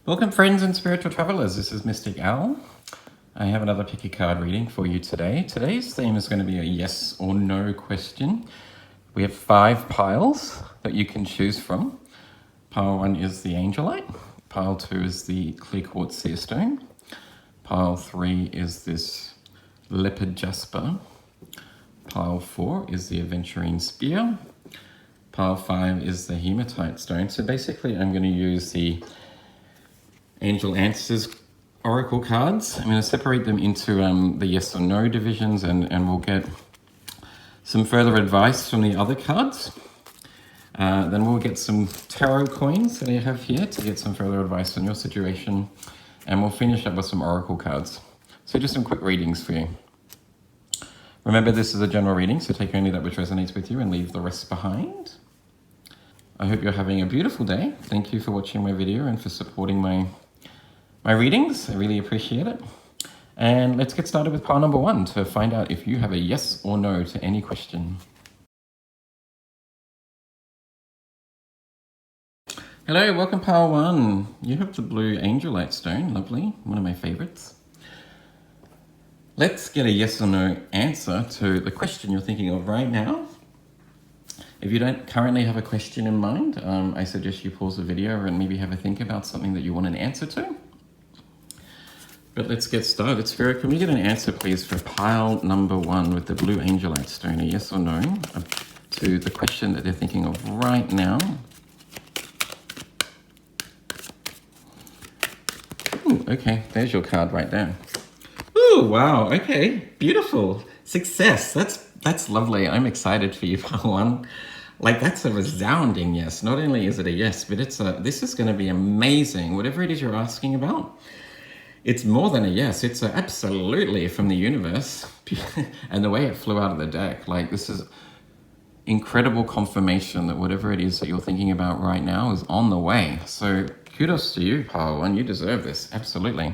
Welcome friends and spiritual travelers, this is Mystic Al. I have another pick a card reading for you today. Today's theme is going to be a yes or no question. We have 5 piles that you can choose from. Pile 1 is the Angelite, pile 2 is the clear quartz seer stone, pile 3 is this leopard jasper, pile 4 is the aventurine spear, pile 5 is the hematite stone. So basically I'm going to use the Angel Answers Oracle cards. I'm going to separate them into the yes or no divisions and we'll get some further advice from the other cards. Then we'll get some tarot coins that I have here to get some further advice on your situation. And we'll finish up with some Oracle cards. So just some quick readings for you. Remember, this is a general reading, so take only that which resonates with you and leave the rest behind. I hope you're having a beautiful day. Thank you for watching my video and for supporting my readings. I really appreciate it. And let's get started with pile number 1 to find out if you have a yes or no to any question. Hello, welcome pile 1. You have the blue Angelite stone, lovely, one of my favorites. Let's get a yes or no answer to the question you're thinking of right now. If you don't currently have a question in mind, I suggest you pause the video and maybe have a think about something that you want an answer to. But let's get started. Spirit, can we get an answer, please, for pile number 1 with the blue Angelite stone, a yes or no, to the question that they're thinking of right now? Ooh, okay, there's your card right there. Ooh, wow, okay, beautiful. Success, that's lovely. I'm excited for you, pile 1. Like, that's a resounding yes. Not only is it a yes, but this is going to be amazing. Whatever it is you're asking about, it's more than a yes. It's a absolutely from the universe. And the way it flew out of the deck, like, this is incredible confirmation that whatever it is that you're thinking about right now is on the way. So kudos to you, pile 1. You deserve this, absolutely.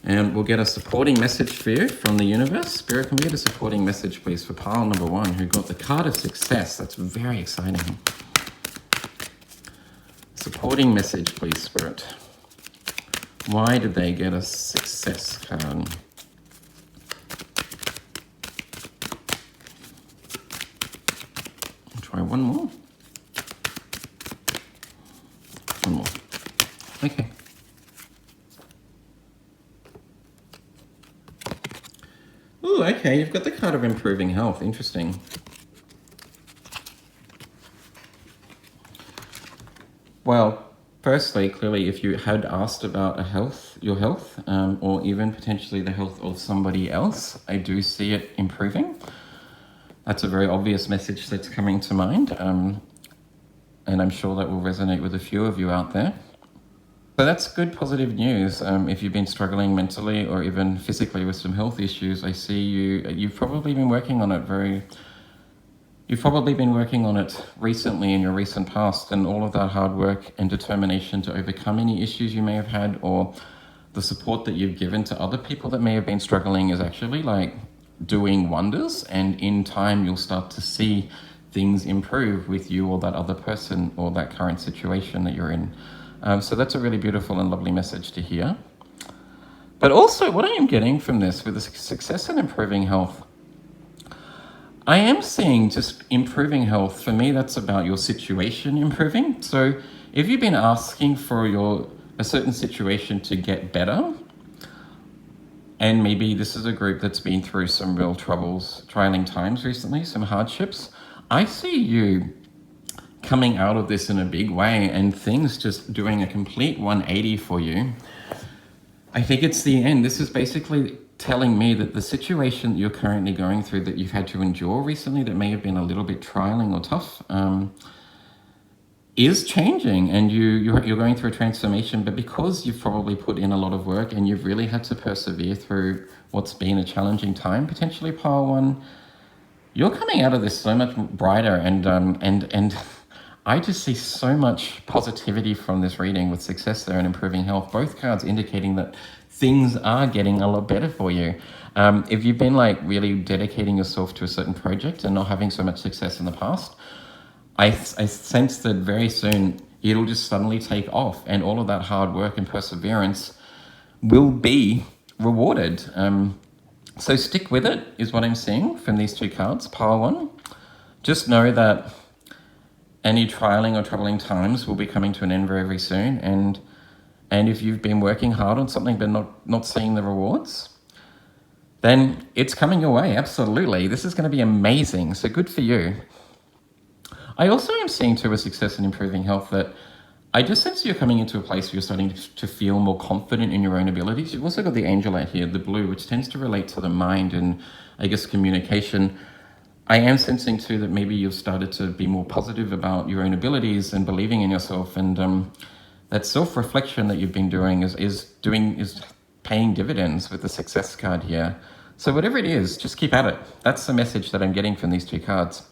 And we'll get a supporting message for you from the universe. Spirit, can we get a supporting message, please, for pile number 1, who got the card of success? That's very exciting. Supporting message, please, Spirit. Why did they get a success card? I'll try one more. One more. Okay. Ooh, okay, you've got the card of improving health. Interesting. Well, firstly, clearly, if you had asked about your health, or even potentially the health of somebody else, I do see it improving. That's a very obvious message that's coming to mind, and I'm sure that will resonate with a few of you out there. So that's good, positive news. If you've been struggling mentally or even physically with some health issues, I see you've probably been working on it You've probably been working on it recently in your recent past, and all of that hard work and determination to overcome any issues you may have had, or the support that you've given to other people that may have been struggling, is actually like doing wonders. And in time, you'll start to see things improve with you or that other person or that current situation that you're in. So that's a really beautiful and lovely message to hear. But also, what I am getting from this, with the success and improving health, I am seeing just improving health. For me, that's about your situation improving. So if you've been asking for a certain situation to get better, and maybe this is a group that's been through some real troubles, trying times recently, some hardships, I see you coming out of this in a big way and things just doing a complete 180 for you. I think it's the end. This is basically telling me that the situation that you're currently going through, that you've had to endure recently, that may have been a little bit trialing or tough, is changing, and you're going through a transformation. But because you've probably put in a lot of work and you've really had to persevere through what's been a challenging time, potentially, pile 1, you're coming out of this so much brighter, and I just see so much positivity from this reading with success there and improving health. Both cards indicating that things are getting a lot better for you. If you've been like really dedicating yourself to a certain project and not having so much success in the past, I sense that very soon it'll just suddenly take off, and all of that hard work and perseverance will be rewarded. So stick with it is what I'm seeing from these two cards, pile one. Just know that any trialing or troubling times will be coming to an end very, very soon. And if you've been working hard on something but not seeing the rewards, then it's coming your way, absolutely. This is going to be amazing, so good for you. I also am seeing too a success in improving health that I just sense you're coming into a place where you're starting to feel more confident in your own abilities. You've also got the angel out here, the blue, which tends to relate to the mind and, I guess, communication. I am sensing too that maybe you've started to be more positive about your own abilities and believing in yourself, and that self-reflection that you've been doing is paying dividends with the success card here. So whatever it is, just keep at it. That's the message that I'm getting from these two cards.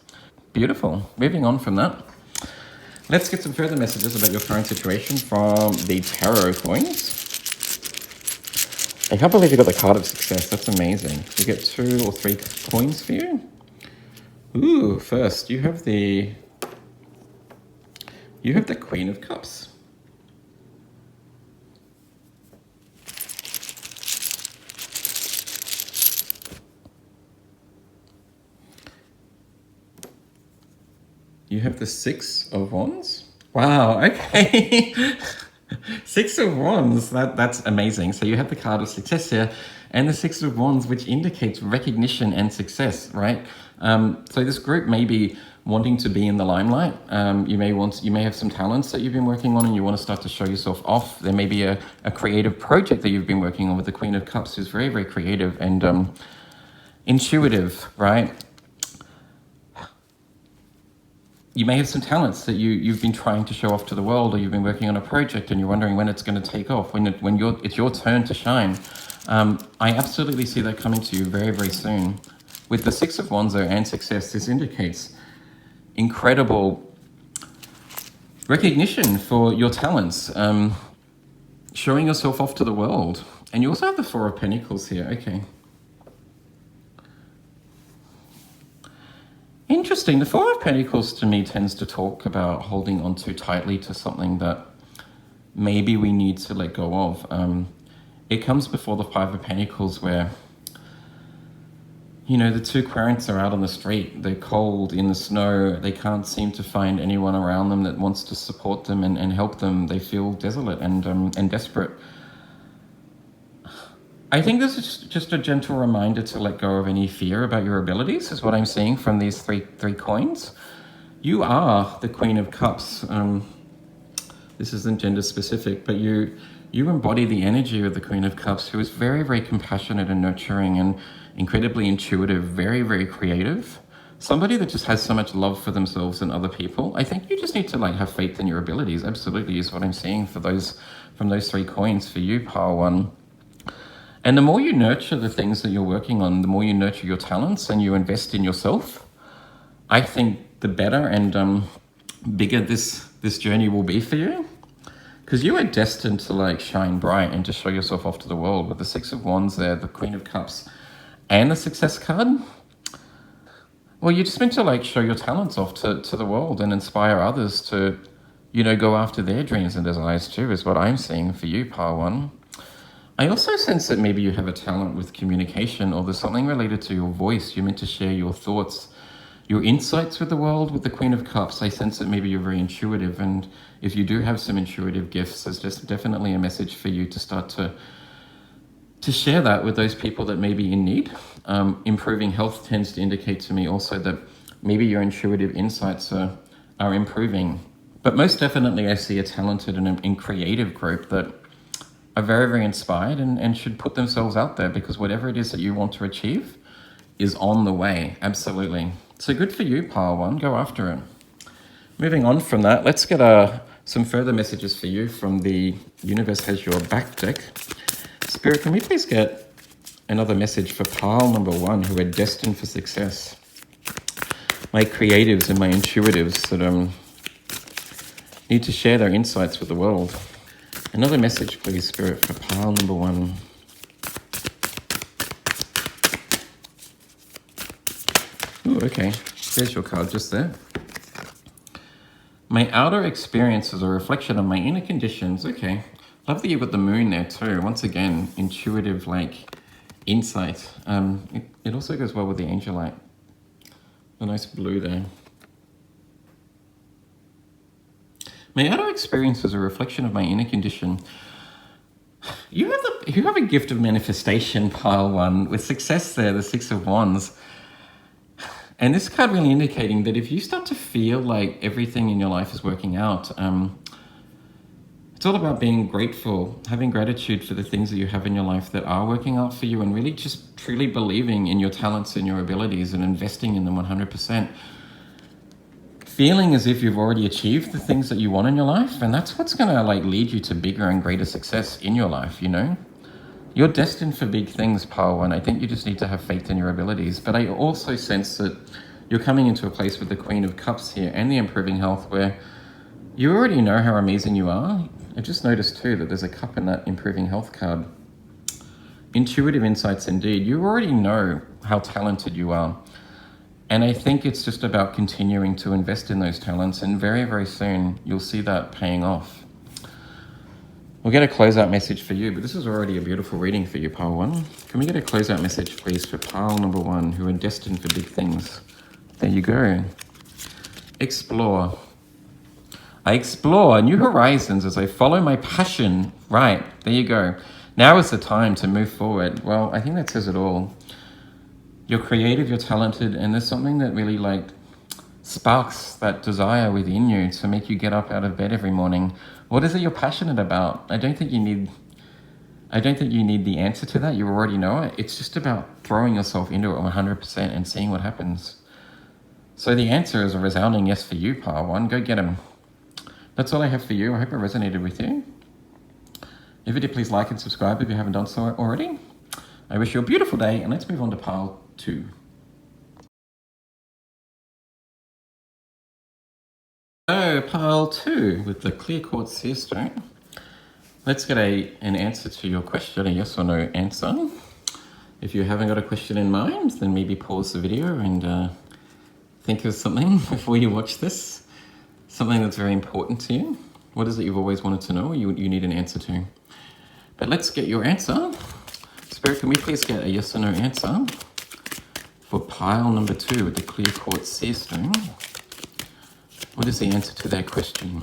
Beautiful. Moving on from that, let's get some further messages about your current situation from the tarot coins. I can't believe you got the card of success. That's amazing. You get 2 or 3 coins for you. Ooh, first you have the Queen of Cups. You have the 6 of Wands. Wow, okay. 6 of Wands, that's amazing. So you have the card of success here and the 6 of Wands, which indicates recognition and success, right? So this group may be wanting to be in the limelight. You may have some talents that you've been working on and you want to start to show yourself off. There may be a creative project that you've been working on with the Queen of Cups, who's very, very creative and intuitive, right? You may have some talents that you've been trying to show off to the world, or you've been working on a project and you're wondering when it's going to take off, when it's your turn to shine. I absolutely see that coming to you very, very soon. With the 6 of Wands and success, this indicates incredible recognition for your talents, showing yourself off to the world. And you also have the 4 of Pentacles here. Okay. Interesting. The 4 of Pentacles to me tends to talk about holding on too tightly to something that maybe we need to let go of. It comes before the 5 of Pentacles where, you know, the 2 querents are out on the street. They're cold in the snow. They can't seem to find anyone around them that wants to support them and help them. They feel desolate and desperate. I think this is just a gentle reminder to let go of any fear about your abilities, is what I'm seeing from these three coins. You are the Queen of Cups. This isn't gender specific, but you embody the energy of the Queen of Cups, who is very, very compassionate and nurturing and incredibly intuitive, very, very creative. Somebody that just has so much love for themselves and other people. I think you just need to have faith in your abilities. Absolutely is what I'm seeing for from those 3 coins for you, pile 1. And the more you nurture the things that you're working on, the more you nurture your talents and you invest in yourself, I think the better and bigger this journey will be for you. Because you are destined to shine bright and to show yourself off to the world. With the 6 of Wands there, the Queen of Cups, and the success card. Well, you're just meant to show your talents off to the world and inspire others to, go after their dreams and desires too, is what I'm seeing for you, pile 1. I also sense that maybe you have a talent with communication, or there's something related to your voice. You're meant to share your thoughts, your insights with the world. With the Queen of Cups, I sense that maybe you're very intuitive, and if you do have some intuitive gifts, there's just definitely a message for you to start to share that with those people that may be in need. Improving health tends to indicate to me also that maybe your intuitive insights are improving. But most definitely I see a talented and creative group that are very, very inspired and should put themselves out there, because whatever it is that you want to achieve is on the way. Absolutely. So good for you, pile 1. Go after it. Moving on from that, let's get some further messages for you from the Universe Has Your Back deck. Spirit, can we please get another message for pile number 1, who are destined for success? My creatives and my intuitives that need to share their insights with the world. Another message, please, Spirit, for pile number 1. Ooh, okay. There's your card just there. My outer experience is a reflection of my inner conditions. Okay. Love that you've got the moon there too. Once again, intuitive, like, insight. It also goes well with the angel light. A nice blue there. My outer experience is a reflection of my inner condition. You have a gift of manifestation, pile 1, with success there, the 6 of Wands. And this card really indicating that if you start to feel like everything in your life is working out, it's all about being grateful, having gratitude for the things that you have in your life that are working out for you, and really just truly believing in your talents and your abilities and investing in them 100%. Feeling as if you've already achieved the things that you want in your life, and that's what's going to like lead you to bigger and greater success in your life, you know? You're destined for big things, pile 1. I think you just need to have faith in your abilities. But I also sense that you're coming into a place with the Queen of Cups here and the improving health where you already know how amazing you are. I just noticed too that there's a cup in that improving health card. Intuitive insights indeed. You already know how talented you are. And I think it's just about continuing to invest in those talents, and very, very soon you'll see that paying off. We'll get a closeout message for you, but this is already a beautiful reading for you, pile 1. Can we get a closeout message, please, for pile number 1, who are destined for big things? There you go. Explore. I explore new horizons as I follow my passion. Right, there you go. Now is the time to move forward. Well, I think that says it all. You're creative, you're talented, and there's something that really like sparks that desire within you to make you get up out of bed every morning. What is it you're passionate about? I don't think you need the answer to that. You already know it. It's just about throwing yourself into it 100% and seeing what happens. So the answer is a resounding yes for you, pile 1. Go get them. That's all I have for you. I hope it resonated with you. If you did, please like and subscribe if you haven't done so already. I wish you a beautiful day, and let's move on to pile 2. So, pile 2 with the clear quartz seer stone. Let's get an answer to your question, a yes or no answer. If you haven't got a question in mind, then maybe pause the video and think of something before you watch this. Something that's very important to you. What is it you've always wanted to know or you need an answer to? But let's get your answer. Spirit, can we please get a yes or no answer for pile number 2 with the clear quartz seer stone? What is the answer to that question?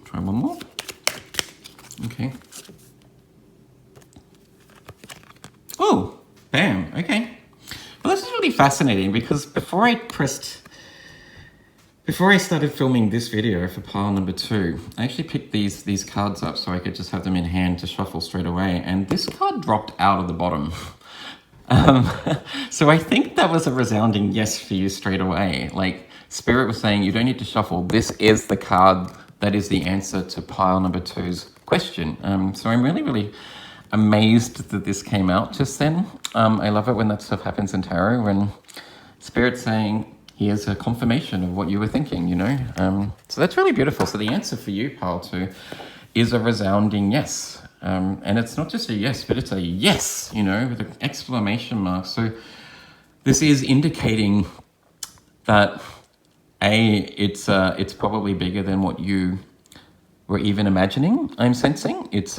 Try one more. Okay. Oh, bam. Okay. Well, this is really fascinating because before I started filming this video for pile number 2, I actually picked these cards up so I could just have them in hand to shuffle straight away. And this card dropped out of the bottom. So I think that was a resounding yes for you straight away. Like, Spirit was saying, you don't need to shuffle. This is the card that is the answer to pile number 2's question. So I'm really, really amazed that this came out just then. I love it when that stuff happens in tarot, when Spirit's saying, here's a confirmation of what you were thinking, you know? So that's really beautiful. So the answer for you, pile 2, is a resounding yes. And it's not just a yes, but it's a yes, you know, with an exclamation mark. So this is indicating that it's probably bigger than what you were even imagining. I'm sensing it's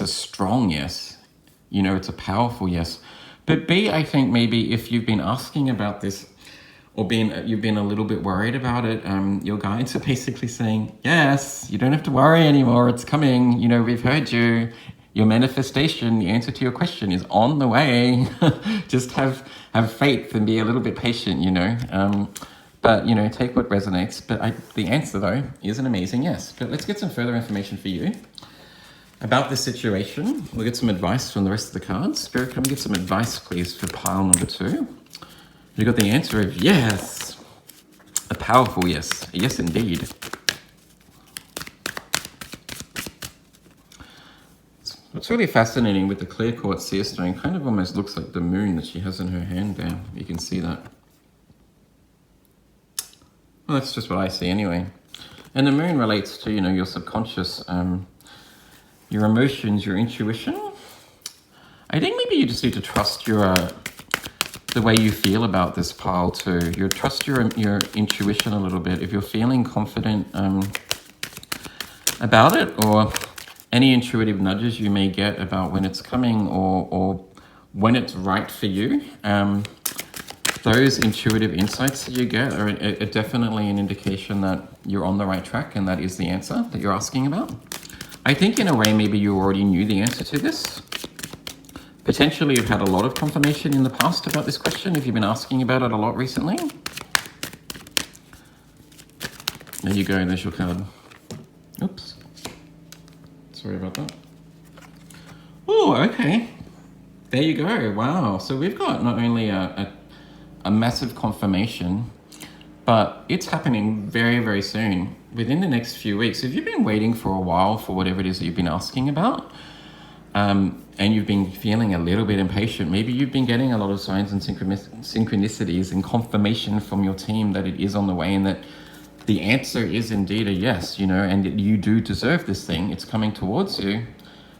a strong yes, you know, it's a powerful yes. But B, I think maybe if you've been asking about this or you've been a little bit worried about it, your guides are basically saying, yes, you don't have to worry anymore. It's coming. You know, we've heard you. Your manifestation, the answer to your question is on the way. Just have faith and be a little bit patient, you know. But, you know, take what resonates. But the answer, though, is an amazing yes. But let's get some further information for you about this situation. We'll get some advice from the rest of the cards. Spirit, can we get some advice, please, for pile number 2? You got the answer of yes. A powerful yes. A yes, indeed. What's really fascinating with the clear quartz seer stone, kind of almost looks like the moon that she has in her hand there. You can see that. Well, that's just what I see anyway. And the moon relates to, you know, your subconscious, your emotions, your intuition. I think maybe you just need to trust the way you feel about this pile too. You trust your intuition a little bit. If you're feeling confident about it, or any intuitive nudges you may get about when it's coming or when it's right for you, those intuitive insights that you get are definitely an indication that you're on the right track and that is the answer that you're asking about. I think in a way maybe you already knew the answer to this. Potentially you've had a lot of confirmation in the past about this question if you've been asking about it a lot recently. There you go, there's your card. Oops. Sorry about that. Oh, okay. There you go. Wow. So we've got not only a massive confirmation, but it's happening very, very soon, within the next few weeks. If you've been waiting for a while for whatever it is that you've been asking about, and you've been feeling a little bit impatient, maybe you've been getting a lot of signs and synchronicities and confirmation from your team that it is on the way and that the answer is indeed a yes, and that you do deserve this thing, it's coming towards you,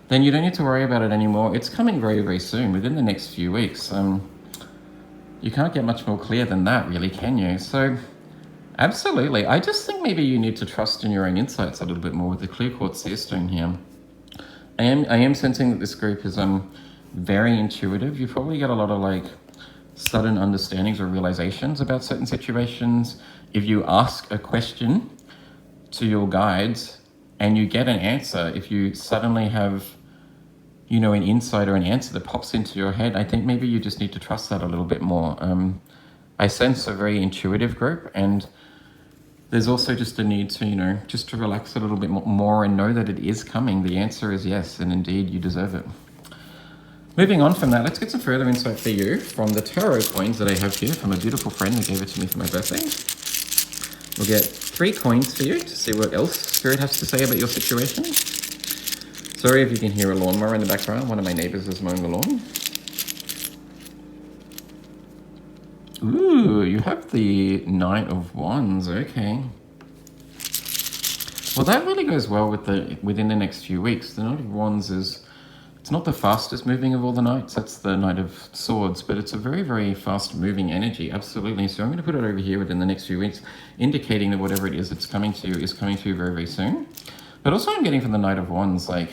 then you don't need to worry about it anymore. It's coming very, very soon, within the next few weeks. You can't get much more clear than that, really, can you? So, absolutely. I just think maybe you need to trust in your own insights a little bit more with the clear quartz seerstone here. I am sensing that this group is very intuitive. You probably get a lot of sudden understandings or realizations about certain situations. If you ask a question to your guides and you get an answer, if you suddenly have an insight or an answer that pops into your head, I think maybe you just need to trust that a little bit more. I sense a very intuitive group, and there's also just a need to, just to relax a little bit more and know that it is coming. The answer is yes, and indeed you deserve it. Moving on from that, let's get some further insight for you from the tarot coins that I have here from a beautiful friend who gave it to me for my birthday. We'll get 3 coins for you to see what else Spirit has to say about your situation. Sorry if you can hear a lawnmower in the background. One of my neighbors is mowing the lawn. Ooh, you have the Knight of Wands. Okay. Well, that really goes well with within the next few weeks. The Knight of Wands it's not the fastest moving of all the knights. That's the Knight of Swords, but it's a very, very fast moving energy. Absolutely. So I'm going to put it over here within the next few weeks, indicating that whatever it is that's coming to you is coming to you very, very soon. But also I'm getting from the Knight of Wands, I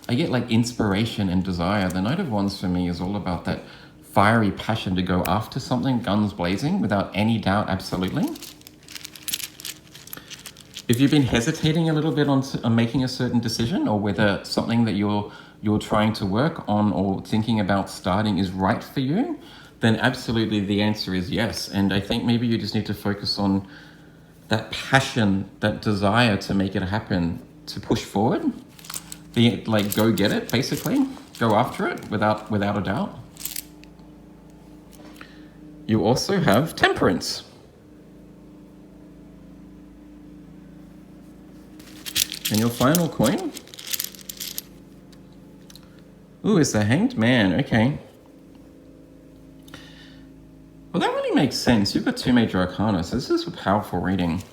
get inspiration and desire. The Knight of Wands for me is all about that fiery passion to go after something, guns blazing, without any doubt, absolutely. If you've been hesitating a little bit on making a certain decision, or whether something that you're trying to work on or thinking about starting is right for you, then absolutely the answer is yes. And I think maybe you just need to focus on that passion, that desire to make it happen, to push forward. Go get it, basically. Go after it without a doubt. You also have Temperance. And your final coin, is the Hanged Man. Okay. Well, that really makes sense. You've got 2 major arcana, so this is a powerful reading.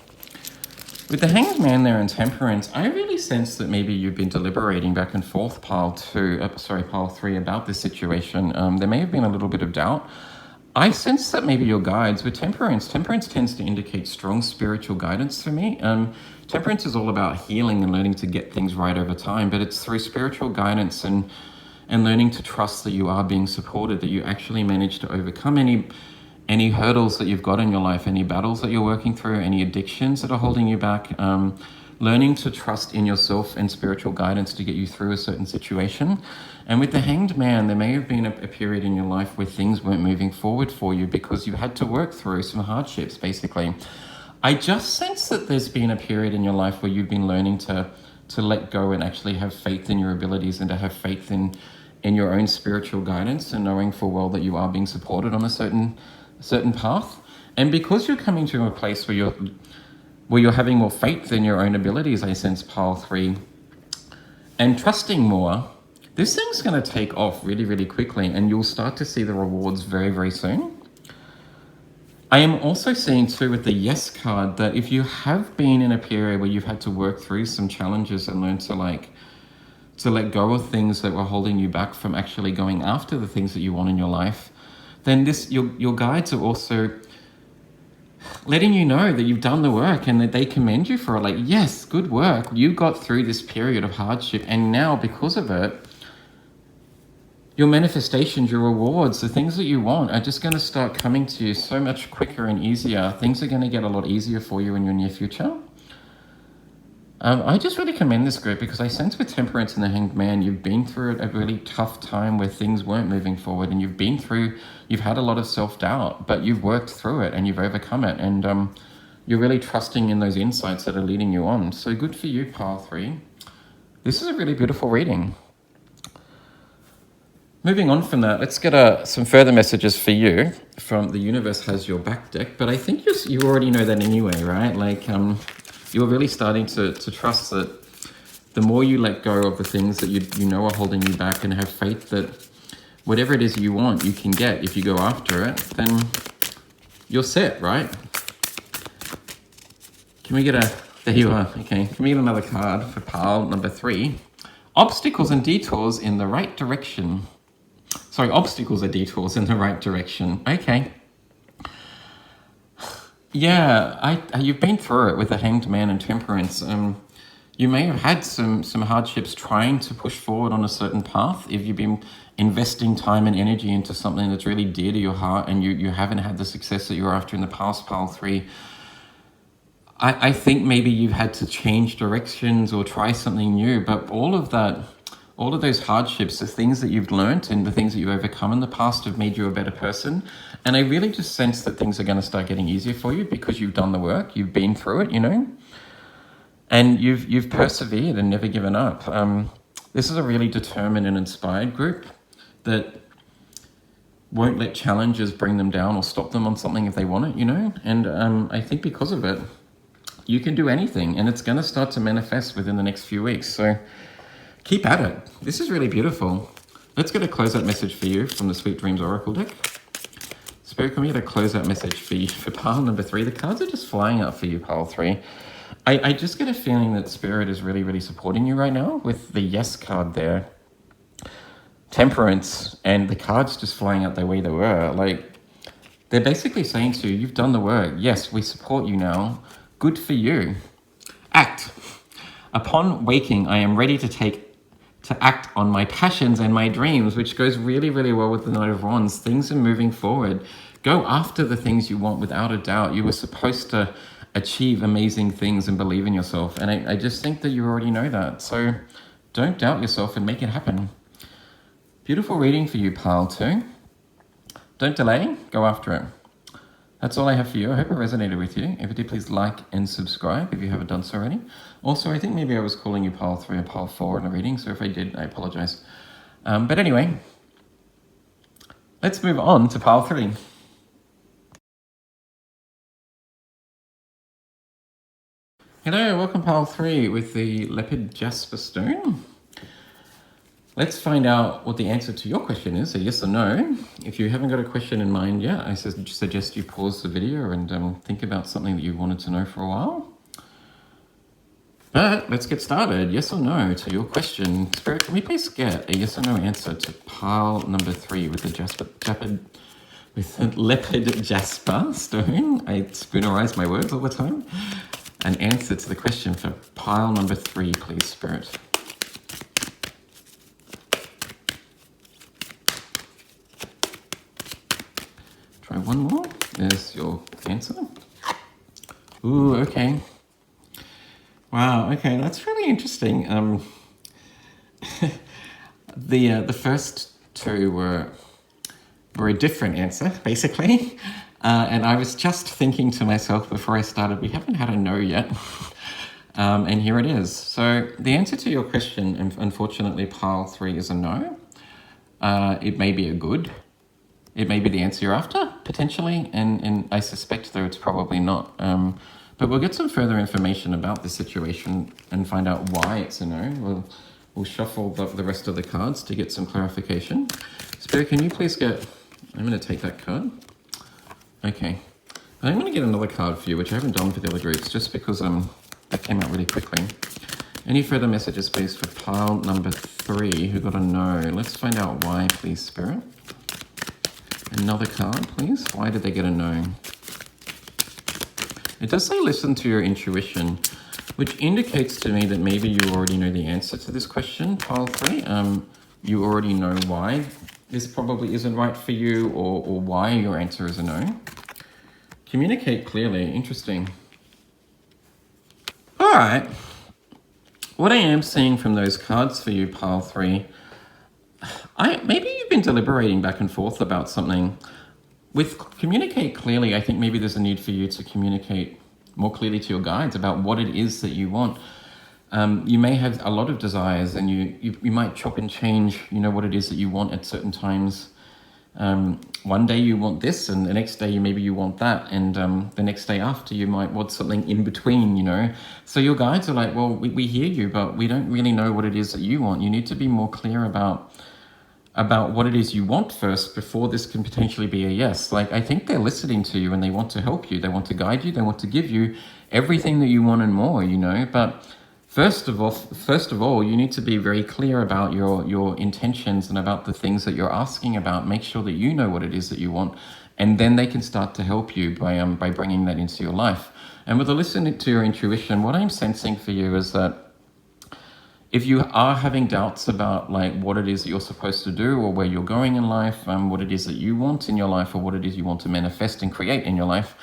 With the Hanged Man there and Temperance, I really sense that maybe you've been deliberating back and forth, pile 3, about this situation. There may have been a little bit of doubt. I sense that maybe your guides with Temperance tends to indicate strong spiritual guidance for me. Temperance is all about healing and learning to get things right over time, but it's through spiritual guidance and learning to trust that you are being supported, that you actually manage to overcome any hurdles that you've got in your life, any battles that you're working through, any addictions that are holding you back. Learning to trust in yourself and spiritual guidance to get you through a certain situation. And with the Hanged Man, there may have been a period in your life where things weren't moving forward for you because you had to work through some hardships, basically. I just sense that there's been a period in your life where you've been learning to let go and actually have faith in your abilities and to have faith in your own spiritual guidance and knowing full well that you are being supported on a certain path. And because you're coming to a place where you're having more faith in your own abilities, I sense pile 3, and trusting more, this thing's going to take off really, really quickly, and you'll start to see the rewards very, very soon. I am also seeing too with the Yes card that if you have been in a period where you've had to work through some challenges and learn to to let go of things that were holding you back from actually going after the things that you want in your life, then your guides are also letting you know that you've done the work and that they commend you for it. Like, yes, good work. You got through this period of hardship, and now because of it, your manifestations, your rewards, the things that you want are just going to start coming to you so much quicker and easier. Things are going to get a lot easier for you in your near future. I just really commend this group because I sense with Temperance and the Hanged Man, you've been through a really tough time where things weren't moving forward, and you've had a lot of self-doubt, but you've worked through it and you've overcome it, and you're really trusting in those insights that are leading you on. So good for you, Pile 3. This is a really beautiful reading. Moving on from that, let's get some further messages for you from The Universe Has Your Back deck, but I think you already know that anyway, right? Like, you're really starting to trust that the more you let go of the things that you know are holding you back, and have faith that whatever it is you want, you can get if you go after it, then you're set, right? Can we get there you are, okay. Can we get another card for pile number 3? Obstacles and detours in the right direction. Sorry, obstacles are detours in the right direction. Okay. Yeah, you've been through it with the Hanged Man and Temperance. You may have had some hardships trying to push forward on a certain path. If you've been investing time and energy into something that's really dear to your heart, and you haven't had the success that you were after in the past, pile 3, I think maybe you've had to change directions or try something new. But all of those hardships, the things that you've learned and the things that you've overcome in the past have made you a better person. And I really just sense that things are going to start getting easier for you because you've done the work, you've been through it, you know, and you've persevered and never given up. This is a really determined and inspired group that won't let challenges bring them down or stop them on something if they want it, you know. And I think because of it, you can do anything, and it's going to start to manifest within the next few weeks. So keep at it. This is really beautiful. Let's get a closeout message for you from the Sweet Dreams Oracle deck. Spirit, can we get a closeout message for you for pile number 3? The cards are just flying up for you, pile 3. I just get a feeling that Spirit is really, really supporting you right now with the Yes card there. Temperance, and the cards just flying out the way they were. Like, they're basically saying to you, you've done the work. Yes, we support you now. Good for you. Act. Upon waking, I am ready to act on my passions and my dreams, which goes really, really well with the Knight of Wands. Things are moving forward. Go after the things you want without a doubt. You were supposed to achieve amazing things and believe in yourself. And I just think that you already know that. So don't doubt yourself and make it happen. Beautiful reading for you, pile 2. Don't delay. Go after it. That's all I have for you. I hope it resonated with you. If it did, please like and subscribe if you haven't done so already. Also, I think maybe I was calling you pile 3 or pile 4 in a reading, so if I did, I apologize. But anyway, let's move on to pile 3. Hello, welcome pile 3 with the Leopard Jasper Stone. Let's find out what the answer to your question is, a yes or no. If you haven't got a question in mind yet, I suggest you pause the video and think about something that you wanted to know for a while. But let's get started. Yes or no to your question. Spirit, can we please get a yes or no answer to pile number 3 with the Leopard Jasper Stone? I spoonerize my words all the time. An answer to the question for pile number 3, please, Spirit. Try one more. There's your answer. Ooh, okay. Wow, okay, that's really interesting. The first 2 were a different answer, basically. And I was just thinking to myself before I started, we haven't had a no yet. And here it is. So the answer to your question, unfortunately, pile 3 is a no. It may be a good. It may be the answer you're after, potentially, and I suspect, though, it's probably not. But we'll get some further information about the situation and find out why it's a no. We'll shuffle the rest of the cards to get some clarification. Spirit, can you please get... I'm going to take that card. Okay. I'm going to get another card for you, which I haven't done for the other groups, just because that came out really quickly. Any further messages, please, for pile number 3 who got a no? Let's find out why, please, Spirit. Another card, please. Why did they get a no? It does say listen to your intuition, which indicates to me that maybe you already know the answer to this question, pile 3. You already know why this probably isn't right for you, or why your answer is a no. Communicate clearly. Interesting. All right. What I am seeing from those cards for you, pile 3, maybe you've been deliberating back and forth about something. With communicate clearly, I think maybe there's a need for you to communicate more clearly to your guides about what it is that you want. You may have a lot of desires, and you might chop and change, what it is that you want at certain times. One day you want this, and the next day maybe you want that, and the next day after you might want something in between, So your guides are like, well, we hear you, but we don't really know what it is that you want. You need to be more clear about what it is you want first before this can potentially be a yes. Like, I think they're listening to you and they want to help you. They want to guide you. They want to give you everything that you want and more, But First of all, you need to be very clear about your intentions and about the things that you're asking about. Make sure that you know what it is that you want, and then they can start to help you by bringing that into your life. And with the listening to your intuition, what I'm sensing for you is that if you are having doubts about like what it is that you're supposed to do or where you're going in life, what it is that you want in your life, or what it is you want to manifest and create in your life,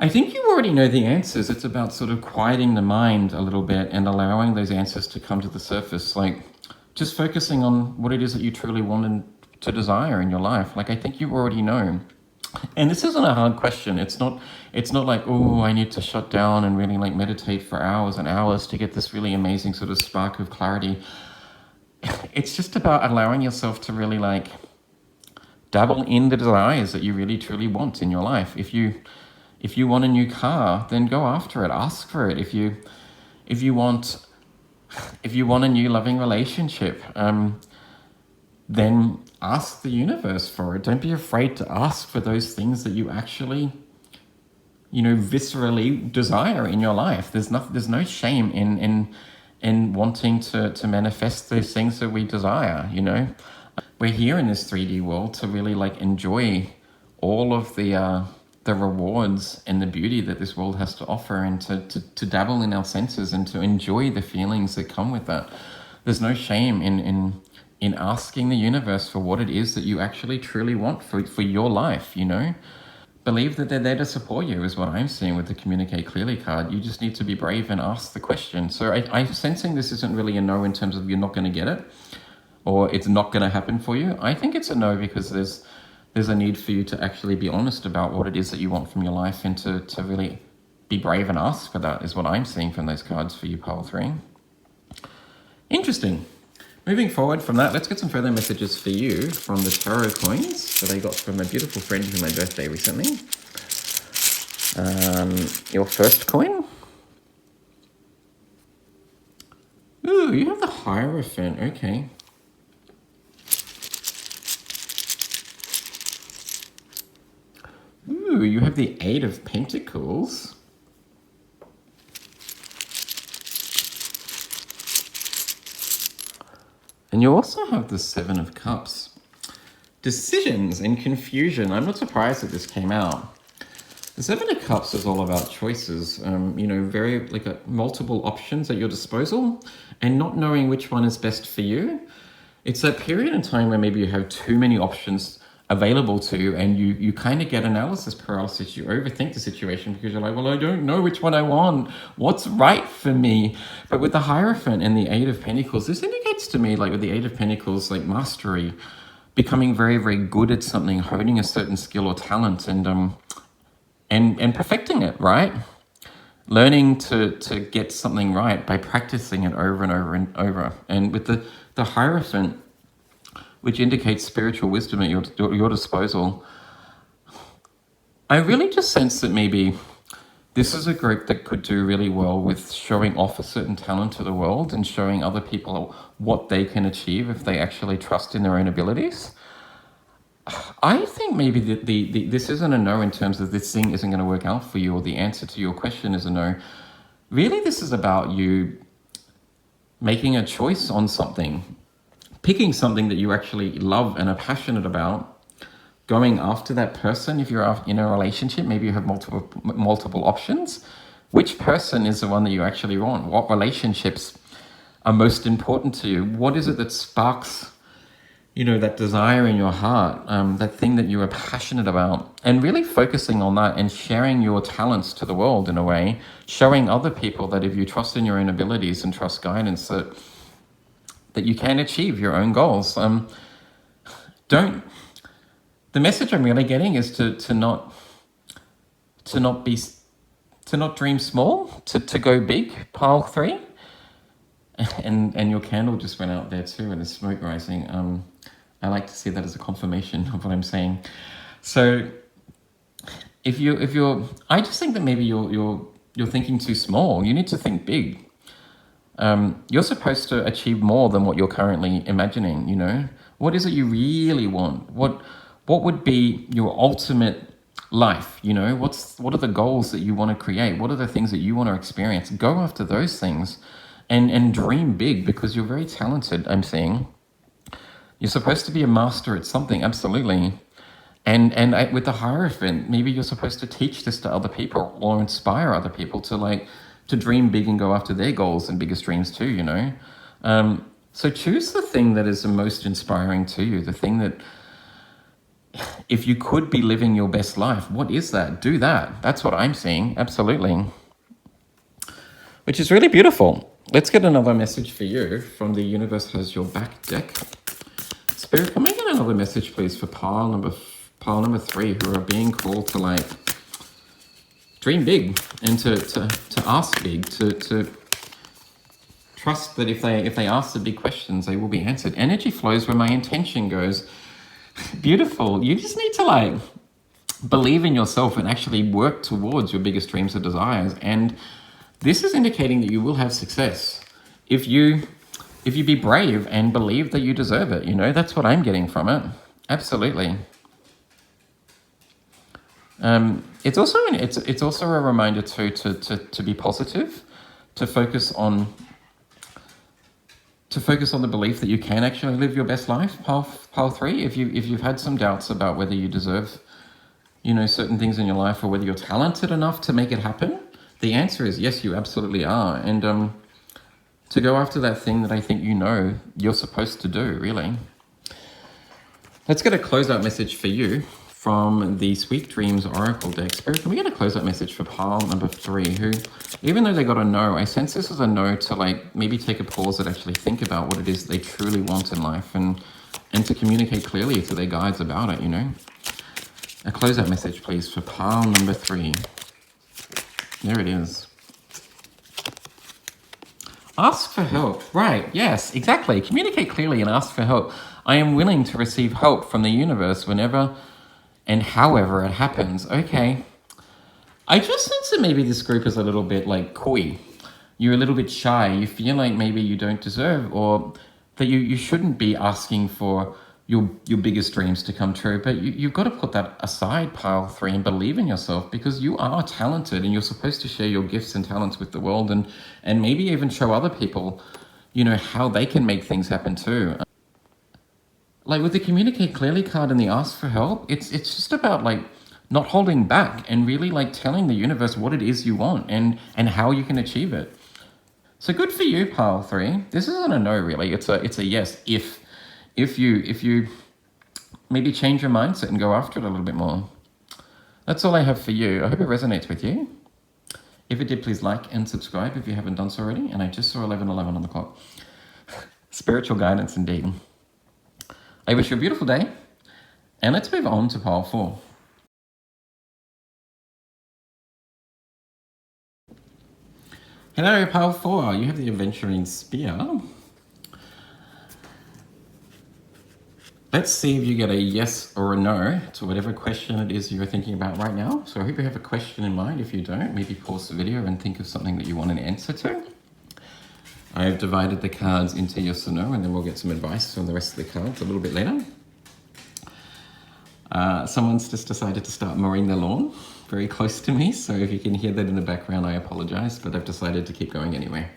I think you already know the answers. It's about sort of quieting the mind a little bit and allowing those answers to come to the surface. Like, just focusing on what it is that you truly want and to desire in your life. Like, I think you already know. And this isn't a hard question. It's not like, oh, I need to shut down and really like meditate for hours and hours to get this really amazing sort of spark of clarity. It's just about allowing yourself to really like dabble in the desires that you really truly want in your life. If you want a new car, then go after it. Ask for it. If you want a new loving relationship, then ask the universe for it. Don't be afraid to ask for those things that you actually, viscerally desire in your life. There's no shame in wanting to manifest those things that we desire. We're here in this 3D world to really like enjoy all of the rewards and the beauty that this world has to offer, and to dabble in our senses and to enjoy the feelings that come with that. There's no shame in asking the universe for what it is that you actually truly want for your life, Believe that they're there to support you is what I'm seeing with the Communicate Clearly card. You just need to be brave and ask the question. So I'm sensing this isn't really a no in terms of you're not going to get it or it's not going to happen for you. I think it's a no because there's a need for you to actually be honest about what it is that you want from your life, and to really be brave and ask for that is what I'm seeing from those cards for you, pile 3. Interesting. Moving forward from that, let's get some further messages for you from the tarot coins that I got from a beautiful friend for my birthday recently. Your first coin. Ooh, you have the Hierophant. Okay. Ooh, you have the 8 of Pentacles. And you also have the 7 of Cups. Decisions and confusion. I'm not surprised that this came out. The 7 of Cups is all about choices, very like multiple options at your disposal and not knowing which one is best for you. It's that period in time where maybe you have too many options available to you, and you kind of get analysis paralysis. You overthink the situation because you're like, well, I don't know which one I want. What's right for me? But with the Hierophant and the 8 of Pentacles, this indicates to me, like with the 8 of Pentacles, like mastery, becoming very, very good at something, honing a certain skill or talent, and perfecting it, right? Learning to get something right by practicing it over and over and over. And with the Hierophant, which indicates spiritual wisdom at your disposal, I really just sense that maybe this is a group that could do really well with showing off a certain talent to the world and showing other people what they can achieve if they actually trust in their own abilities. I think maybe this isn't a no in terms of this thing isn't going to work out for you, or the answer to your question is a no. Really, this is about you making a choice on something, picking something that you actually love and are passionate about, going after that person. If you're in a relationship, maybe you have multiple options. Which person is the one that you actually want? What relationships are most important to you? What is it that sparks, that desire in your heart, that thing that you are passionate about, and really focusing on that and sharing your talents to the world in a way, showing other people that if you trust in your own abilities and trust guidance, that you can achieve your own goals. The message I'm really getting is to not dream small, to go big, pile 3. And your candle just went out there too, and the smoke rising. I like to see that as a confirmation of what I'm saying. So if you're, I just think that maybe you're thinking too small. You need to think big. You're supposed to achieve more than what you're currently imagining. What is it you really want? What would be your ultimate life? What are the goals that you want to create? What are the things that you want to experience? Go after those things. And dream big, because you're very talented, I'm seeing. You're supposed to be a master at something, absolutely. And with the Hierophant, maybe you're supposed to teach this to other people or inspire other people to dream big and go after their goals and biggest dreams too, So choose the thing that is the most inspiring to you, the thing that, if you could be living your best life, what is that? Do that. That's what I'm seeing, absolutely. Which is really beautiful. Let's get another message for you from the Universe Has Your Back deck. Spirit, can we get another message, please, for pile number 3, who are being called to dream big and to ask big, to trust that if they ask the big questions, they will be answered. Energy flows where my intention goes. Beautiful. You just need to believe in yourself and actually work towards your biggest dreams or desires. And this is indicating that you will have success if you be brave and believe that you deserve it. That's what I'm getting from it. Absolutely. It's also a reminder too to be positive, to focus on the belief that you can actually live your best life. Pile 3. If you've had some doubts about whether you deserve, certain things in your life, or whether you're talented enough to make it happen, the answer is yes, you absolutely are. And to go after that thing that I think you're supposed to do, really. Let's get a closeout message for you from the Sweet Dreams Oracle deck. Spirit, can we get a closeout message for pile number 3, who, even though they got a no, I sense this is a no to maybe take a pause and actually think about what it is they truly want in life, and to communicate clearly to their guides about it, A closeout message, please, for pile number 3. There it is. Ask for help. Right, yes, exactly. Communicate clearly and ask for help. I am willing to receive help from the universe whenever and however it happens. Okay. I just sense that maybe this group is a little bit coy. You're a little bit shy. You feel like maybe you don't deserve, or that you shouldn't be asking for your biggest dreams to come true. But you've got to put that aside, pile 3, and believe in yourself, because you are talented and you're supposed to share your gifts and talents with the world, and maybe even show other people, how they can make things happen too. With the communicate clearly card and the ask for help, it's just about not holding back and really telling the universe what it is you want and how you can achieve it. So good for you, pile 3. This isn't a no, really. It's a yes if you maybe change your mindset and go after it a little bit more. That's all I have for you. I hope it resonates with you. If it did, please like and subscribe if you haven't done so already. And I just saw 11:11 on the clock. Spiritual guidance indeed. I wish you a beautiful day. And let's move on to pile 4. Hello, pile 4. You have the Adventuring Spear. Let's see if you get a yes or a no to whatever question it is you're thinking about right now. So I hope you have a question in mind. If you don't, maybe pause the video and think of something that you want an answer to. I've divided the cards into yes or no, and then we'll get some advice from the rest of the cards a little bit later. Someone's just decided to start mowing their lawn very close to me, so if you can hear that in the background, I apologize, but I've decided to keep going anyway.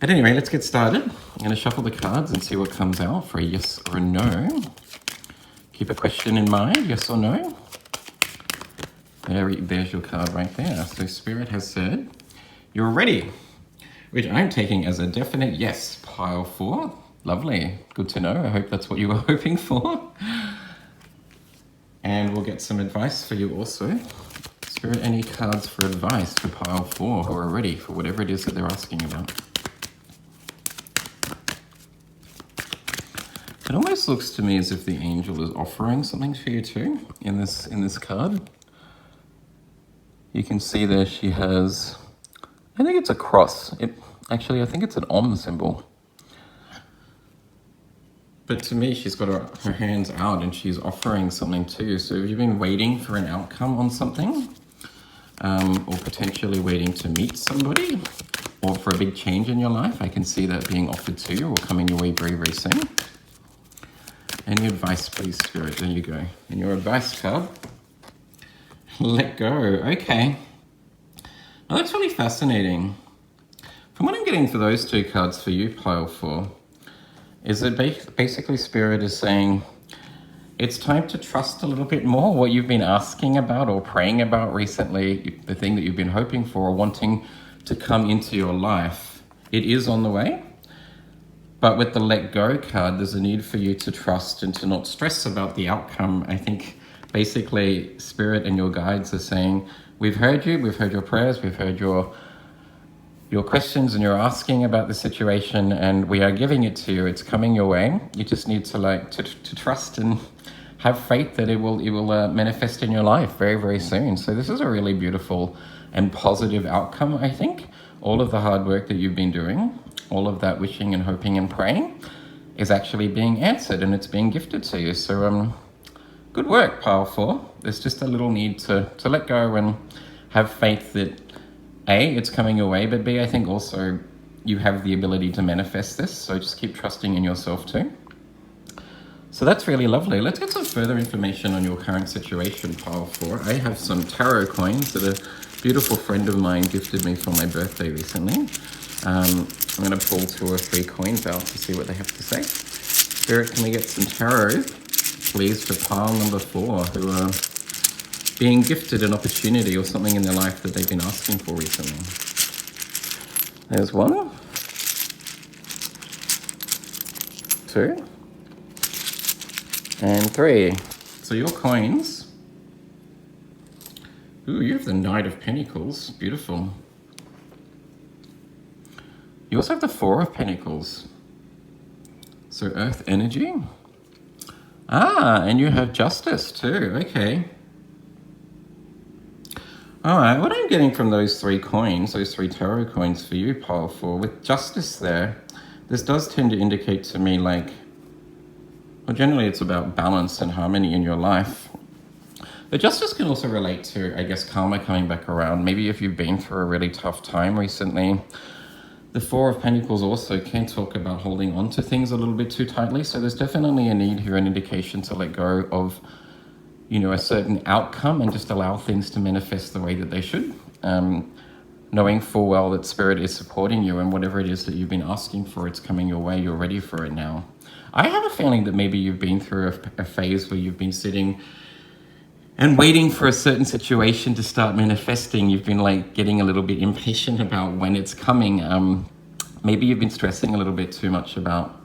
But anyway, let's get started. I'm going to shuffle the cards and see what comes out for a yes or a no. Keep a question in mind, yes or no. There's your card right there. So Spirit has said, you're ready, which I'm taking as a definite yes. Pile 4. Lovely. Good to know. I hope that's what you were hoping for. And we'll get some advice for you also. Spirit, any cards for advice for pile 4 who are ready for whatever it is that they're asking about? It almost looks to me as if the angel is offering something for you too in this card. You can see there she has, I think it's a cross. Actually, I think it's an Om symbol. But to me, she's got her hands out and she's offering something too. So if you've been waiting for an outcome on something, or potentially waiting to meet somebody, or for a big change in your life, I can see that being offered to you or coming your way very, very soon. Any advice, please, Spirit? There you go. And your advice card. Let go. Okay. Now that's really fascinating. From what I'm getting for those two cards for you, pile 4, is that basically Spirit is saying it's time to trust a little bit more what you've been asking about or praying about recently, the thing that you've been hoping for or wanting to come into your life. It is on the way. But with the let go card, there's a need for you to trust and to not stress about the outcome. I think basically Spirit and your guides are saying, we've heard you, we've heard your prayers, we've heard your questions and you're asking about the situation and we are giving it to you. It's coming your way. You just need to trust and have faith that it will manifest in your life very, very soon. So this is a really beautiful and positive outcome, I think. All of the hard work that you've been doing, all of that wishing and hoping and praying is actually being answered and it's being gifted to you. So good work, pile 4. There's just a little need to let go and have faith that A, it's coming your way, but B, I think also you have the ability to manifest this. So just keep trusting in yourself too. So that's really lovely. Let's get some further information on your current situation, pile 4. I have some tarot coins that a beautiful friend of mine gifted me for my birthday recently. I'm going to pull 2 or 3 coins out to see what they have to say. Spirit, can we get some tarot, please, for pile number 4, who are being gifted an opportunity or something in their life that they've been asking for recently? There's 1, 2, and 3. So your coins. Ooh, you have the Knight of Pentacles. Beautiful. You also have the 4 of Pentacles. So Earth energy. And you have Justice too. Okay. All right, what I'm getting from those 3 coins, those 3 tarot coins for you, pile 4, with Justice there, this does tend to indicate to me like, well, generally it's about balance and harmony in your life. But Justice can also relate to, I guess, karma coming back around. Maybe if you've been through a really tough time recently. The 4 of Pentacles also can talk about holding on to things a little bit too tightly. So there's definitely a need here, an indication to let go of, a certain outcome and just allow things to manifest the way that they should. Knowing full well that Spirit is supporting you and whatever it is that you've been asking for, it's coming your way. You're ready for it now. I have a feeling that maybe you've been through a phase where you've been sitting and waiting for a certain situation to start manifesting. You've been getting a little bit impatient about when it's coming. Maybe you've been stressing a little bit too much about,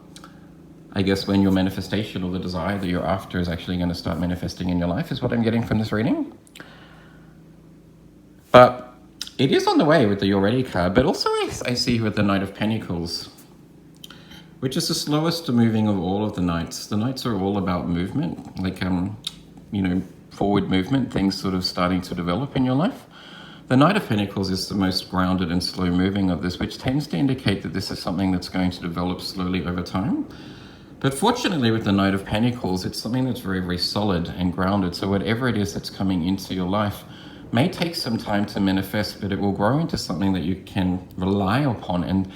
I guess, when your manifestation or the desire that you're after is actually going to start manifesting in your life, is what I'm getting from this reading. But it is on the way with the You're Ready card, but also I see with the Knight of Pentacles, which is the slowest moving of all of the Knights. The Knights are all about movement, forward movement, things sort of starting to develop in your life. The Knight of Pentacles is the most grounded and slow moving of this, which tends to indicate that this is something that's going to develop slowly over time. But fortunately with the Knight of Pentacles, it's something that's very, very solid and grounded. So whatever it is that's coming into your life may take some time to manifest, but it will grow into something that you can rely upon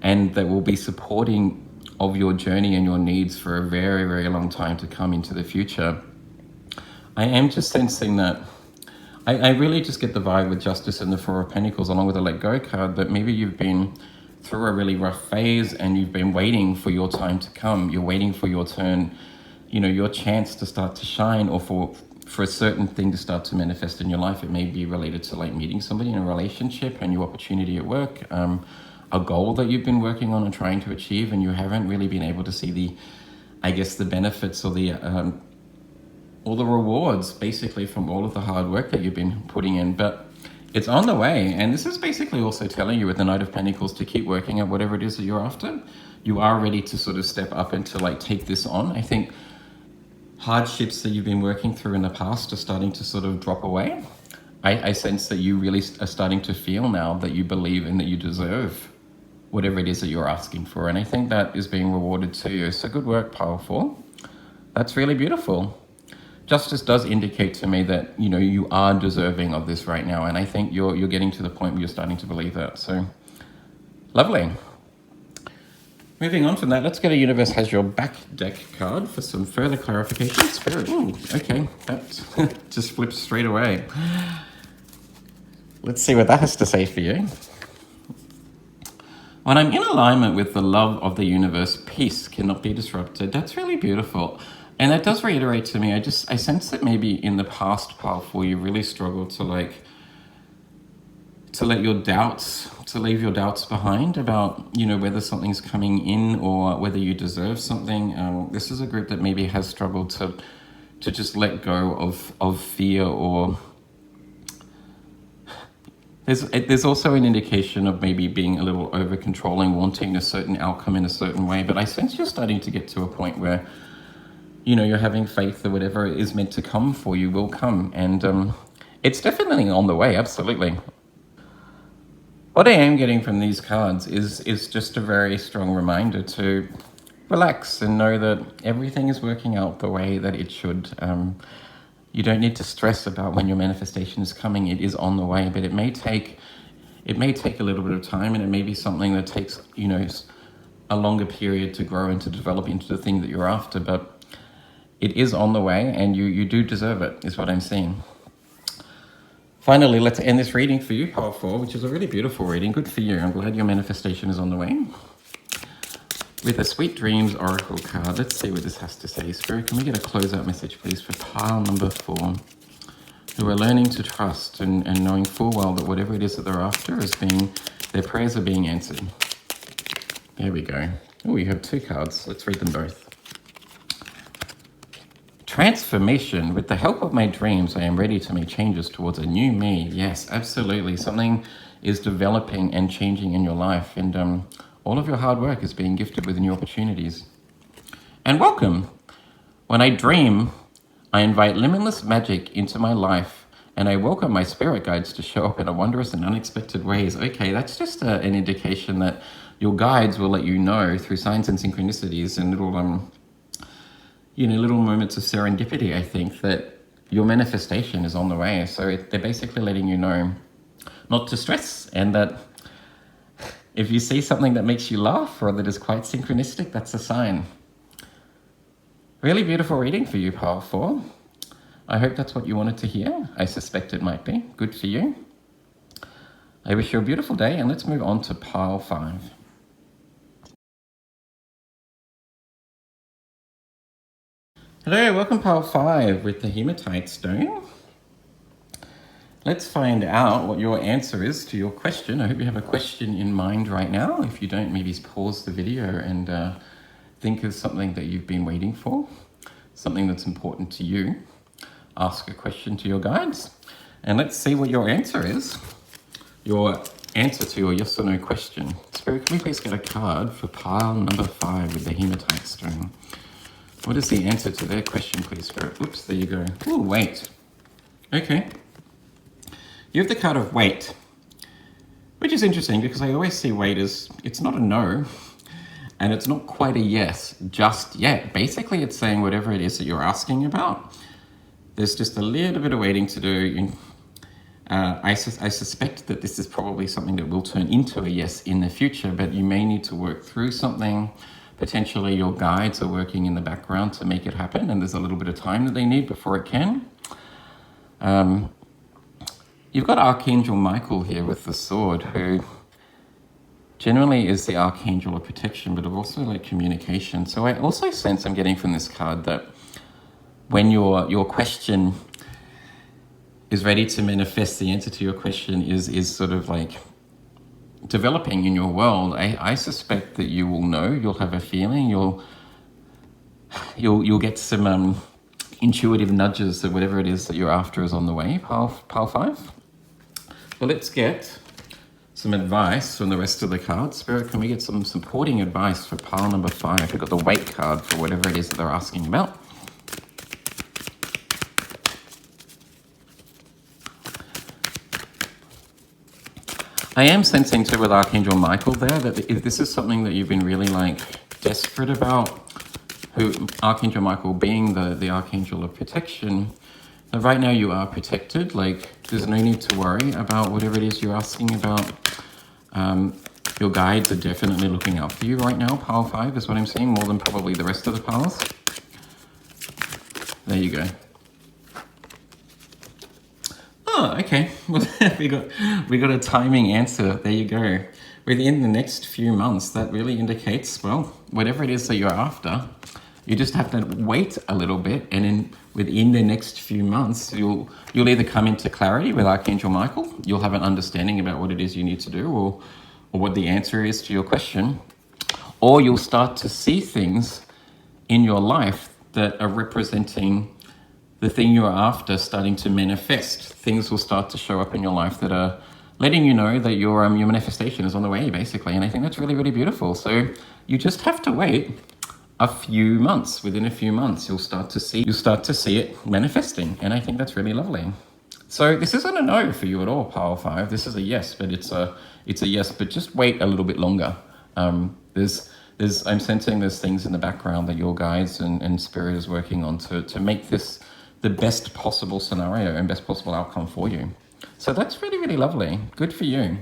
and that will be supporting of your journey and your needs for a very, very long time to come into the future. I am just sensing that I really just get the vibe with Justice and the 4 of Pentacles along with the Let Go card that maybe you've been through a really rough phase and you've been waiting for your time to come. You're waiting for your turn, your chance to start to shine, or for a certain thing to start to manifest in your life. It may be related to like meeting somebody in a relationship, a new opportunity at work, a goal that you've been working on and trying to achieve, and you haven't really been able to see the benefits or all the rewards basically from all of the hard work that you've been putting in. But it's on the way, and this is basically also telling you with the Knight of Pentacles to keep working at whatever it is that you're after. You are ready to sort of step up and to like take this on. I think hardships that you've been working through in the past are starting to sort of drop away. I sense that you really are starting to feel now that you believe and that you deserve whatever it is that you're asking for. And I think that is being rewarded to you. So good work, powerful. That's really beautiful. Justice does indicate to me that, you are deserving of this right now. And I think you're getting to the point where you're starting to believe that. So lovely. Moving on from that, let's get a Universe Has Your Back deck card for some further clarification. Spirit, ooh, okay, that just flips straight away. Let's see what that has to say for you. When I'm in alignment with the love of the universe, peace cannot be disrupted. That's really beautiful. And that does reiterate to me, I sense that maybe in the past, powerful, you really struggled to leave your doubts behind about, whether something's coming in or whether you deserve something. This is a group that maybe has struggled to just let go of fear, or there's also an indication of maybe being a little over controlling, wanting a certain outcome in a certain way. But I sense you're starting to get to a point where, you're having faith that whatever is meant to come for you will come. And it's definitely on the way, absolutely. What I am getting from these cards is just a very strong reminder to relax and know that everything is working out the way that it should. You don't need to stress about when your manifestation is coming. It is on the way, but it may take a little bit of time, and it may be something that takes, a longer period to grow and to develop into the thing that you're after, but it is on the way, and you do deserve it, is what I'm seeing. Finally, let's end this reading for you, Power 4, which is a really beautiful reading. Good for you. I'm glad your manifestation is on the way. With a Sweet Dreams Oracle card, let's see what this has to say. Spirit, can we get a closeout message, please, for pile number 4, who are learning to trust and knowing full well that whatever it is that they're after their prayers are being answered. There we go. Oh, you have 2 cards. Let's read them both. Transformation. With the help of my dreams, I am ready to make changes towards a new me. Yes, absolutely. Something is developing and changing in your life, and all of your hard work is being gifted with new opportunities. And welcome. When I dream, I invite limitless magic into my life, and I welcome my spirit guides to show up in a wondrous and unexpected ways. Okay, that's just an indication that your guides will let you know through signs and synchronicities and little moments of serendipity, I think, that your manifestation is on the way. So they're basically letting you know not to stress, and that if you see something that makes you laugh or that is quite synchronistic, that's a sign. Really beautiful reading for you, Power 4. I hope that's what you wanted to hear. I suspect it might be. Good for you. I wish you a beautiful day, and let's move on to Pile 5. Hello, welcome Pile 5 with the Hematite Stone. Let's find out what your answer is to your question. I hope you have a question in mind right now. If you don't, maybe pause the video and think of something that you've been waiting for, something that's important to you. Ask a question to your guides, and let's see what your answer is. Your answer to your yes or no question. Spirit, can we please get a card for pile number 5 with the Hematite Stone? What is the answer to their question, please, Spirit? Oops, there you go. Oh, wait. Okay. You have the card of wait, which is interesting because I always see wait as, it's not a no, and it's not quite a yes just yet. Basically, it's saying whatever it is that you're asking about, there's just a little bit of waiting to do. I suspect that this is probably something that will turn into a yes in the future, but you may need to work through something. Potentially your guides are working in the background to make it happen, and there's a little bit of time that they need before it can. You've got Archangel Michael here with the sword, who generally is the archangel of protection, but also like communication. So I also sense, I'm getting from this card, that when your question is ready to manifest, the answer to your question is sort of like developing in your world, I suspect that you will know, you'll have a feeling, you'll get some intuitive nudges that whatever it is that you're after is on the way. Pile 5. Well, let's get some advice from the rest of the cards. Spirit, can we get some supporting advice for pile number 5? We've got the weight card for whatever it is that they're asking about. I am sensing too with Archangel Michael there that if this is something that you've been really like desperate about, who Archangel Michael being the Archangel of protection, that right now you are protected. Like there's no need to worry about whatever it is you're asking about. Your guides are definitely looking out for you right now. Pile 5 is what I'm seeing, more than probably the rest of the piles. There you go. Oh, okay. Well, we got a timing answer. There you go. Within the next few months, that really indicates, well, whatever it is that you're after, you just have to wait a little bit, and within the next few months, you'll either come into clarity with Archangel Michael, you'll have an understanding about what it is you need to do, or what the answer is to your question, or you'll start to see things in your life that are representing the thing you're after starting to manifest. Things will start to show up in your life that are letting you know that your manifestation is on the way, basically. And I think that's really, really beautiful. So you just have to wait a few months. Within a few months, you'll start to see it manifesting. And I think that's really lovely. So this isn't a no for you at all, pile 5. This is a yes, but it's a yes, but just wait a little bit longer. I'm sensing there's things in the background that your guides and spirit is working on to make this the best possible scenario and best possible outcome for you. So that's really, really lovely. Good for you.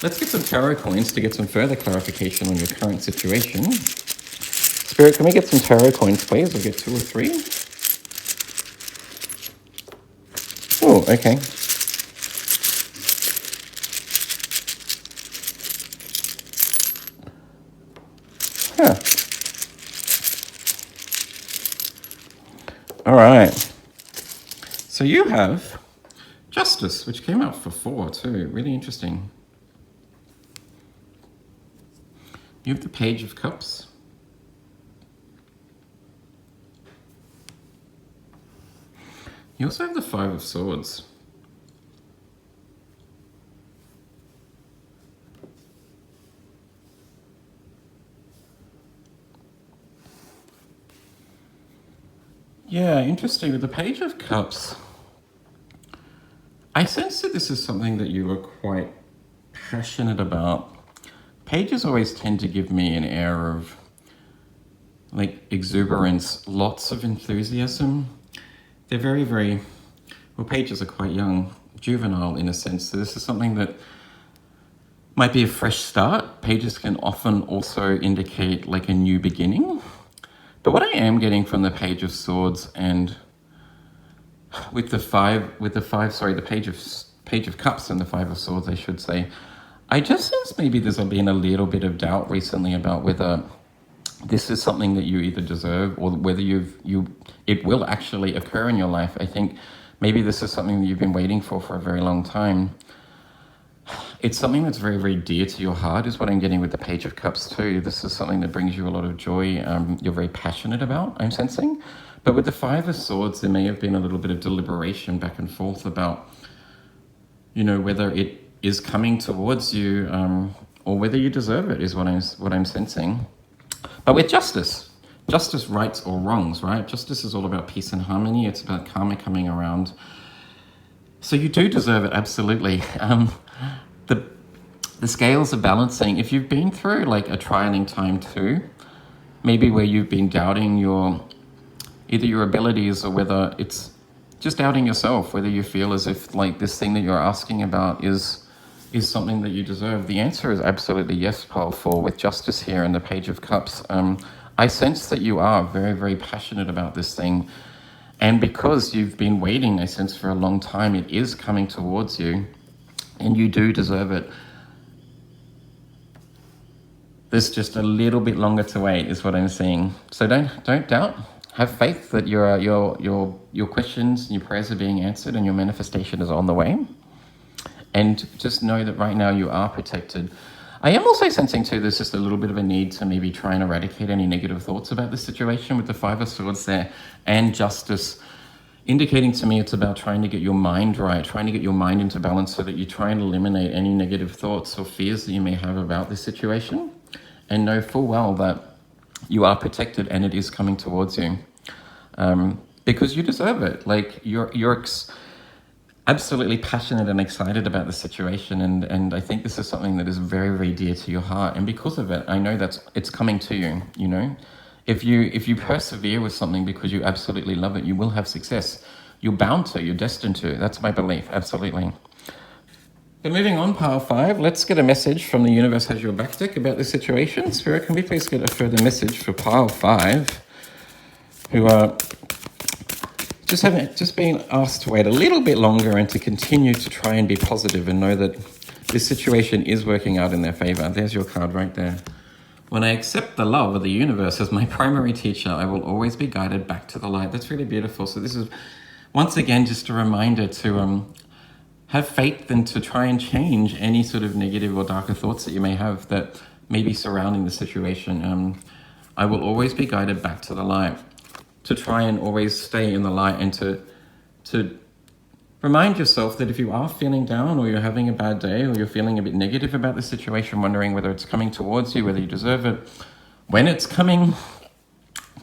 Let's get some tarot coins to get some further clarification on your current situation. Spirit, can we get some tarot coins, please? We'll get 2 or 3. Oh, okay. Huh. All right. So you have Justice, which came out for 4 too. Really interesting. You have the Page of Cups. You also have the 5 of Swords. Yeah, interesting. With the Page of Cups, I sense that this is something that you are quite passionate about. Pages always tend to give me an air of like exuberance, lots of enthusiasm. They're very, very, well, pages are quite young, juvenile in a sense. So this is something that might be a fresh start. Pages can often also indicate like a new beginning. But what I am getting from the Page of Swords and with the Page of Cups and the 5 of Swords, I should say, I just sense maybe there's been a little bit of doubt recently about whether this is something that you either deserve or whether it will actually occur in your life. I think maybe this is something that you've been waiting for a very long time. It's something that's very, very dear to your heart is what I'm getting with the Page of Cups too. This is something that brings you a lot of joy. You're very passionate about, I'm sensing. But with the 5 of Swords, there may have been a little bit of deliberation back and forth about, whether it is coming towards you or whether you deserve it is what I'm sensing. But with Justice, rights or wrongs, right? Justice is all about peace and harmony. It's about karma coming around. So you do deserve it, absolutely. The scales are balancing. If you've been through like a trying time too, maybe where you've been doubting either your abilities or whether it's just doubting yourself, whether you feel as if like this thing that you're asking about is something that you deserve. The answer is absolutely yes, pile 4, with Justice here and the Page of Cups. I sense that you are very, very passionate about this thing. And because you've been waiting, I sense, for a long time, it is coming towards you and you do deserve it. There's just a little bit longer to wait, is what I'm seeing. So don't doubt. Have faith that your questions and your prayers are being answered and your manifestation is on the way. And just know that right now you are protected. I am also sensing too, there's just a little bit of a need to maybe try and eradicate any negative thoughts about this situation with the Five of Swords there and Justice, indicating to me it's about trying to get your mind right, trying to get your mind into balance so that you try and eliminate any negative thoughts or fears that you may have about this situation, and know full well that you are protected and it is coming towards you, because you deserve it. Like you're absolutely passionate and excited about the situation, and I think this is something that is very, very dear to your heart, and because of it I know that it's coming to you. You know, if you persevere with something because you absolutely love it, you will have success. You're bound to, you're destined to. That's my belief, absolutely. But moving on, pile 5, let's get a message from the universe has your back deck about the situation. Spirit, can we please get a further message for pile 5, who are just being asked to wait a little bit longer and to continue to try and be positive and know that this situation is working out in their favor. There's your card right there. When I accept the love of the universe as my primary teacher, I will always be guided back to the light. That's really beautiful. So this is, once again, just a reminder to have faith and to try and change any sort of negative or darker thoughts that you may have that may be surrounding the situation. I will always be guided back to the light. To try and always stay in the light, and to remind yourself that if you are feeling down or you're having a bad day or you're feeling a bit negative about the situation, wondering whether it's coming towards you, whether you deserve it, when it's coming,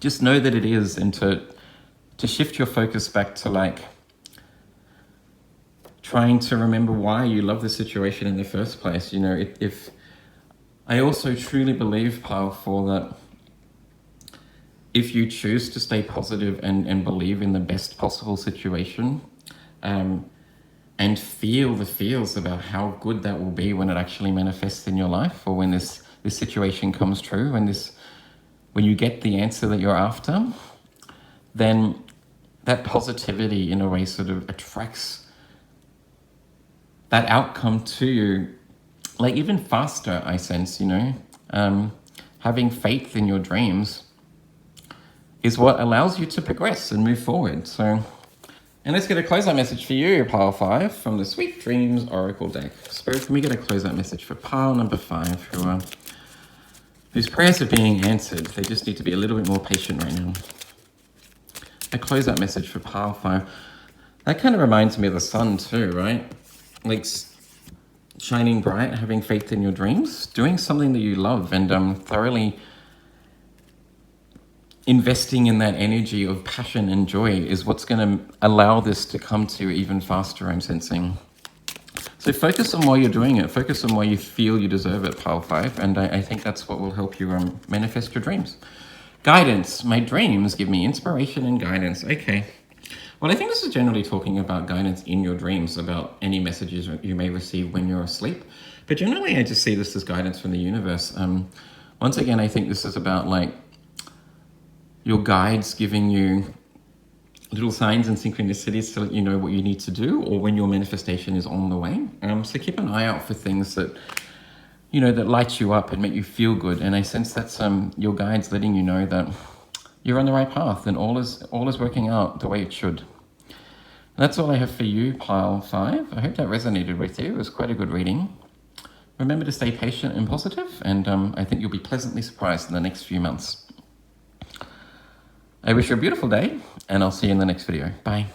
just know that it is, and to shift your focus back to like trying to remember why you love the situation in the first place. You know, if I also truly believe, pile 4, that if you choose to stay positive and believe in the best possible situation, and feel the feels about how good that will be when it actually manifests in your life, or when this situation comes true, when you get the answer that you're after, then that positivity in a way sort of attracts that outcome to you, like even faster, I sense, you know. Having faith in your dreams is what allows you to progress and move forward. So, and let's get a closeout message for you, pile 5, from the Sweet Dreams Oracle deck. Spirit, can we get a closeout message for pile number 5, whose prayers are being answered? They just need to be a little bit more patient right now. A closeout message for pile 5. That kind of reminds me of the sun too, right? Like shining bright, having faith in your dreams, doing something that you love, and thoroughly investing in that energy of passion and joy is what's going to allow this to come to you even faster, I'm sensing. So focus on why you're doing it. Focus on why you feel you deserve it, pile 5. And I think that's what will help you manifest your dreams. Guidance. My dreams give me inspiration and guidance. Okay. Well, I think this is generally talking about guidance in your dreams, about any messages you may receive when you're asleep. But generally, I just see this as guidance from the universe. Once again, I think this is about like your guides giving you little signs and synchronicities to let you know what you need to do, or when your manifestation is on the way. So keep an eye out for things that, you know, that light you up and make you feel good. And I sense that's your guides letting you know that you're on the right path and all is working out the way it should. And that's all I have for you, pile 5. I hope that resonated with you. It was quite a good reading. Remember to stay patient and positive, and I think you'll be pleasantly surprised in the next few months. I wish you a beautiful day, and I'll see you in the next video. Bye.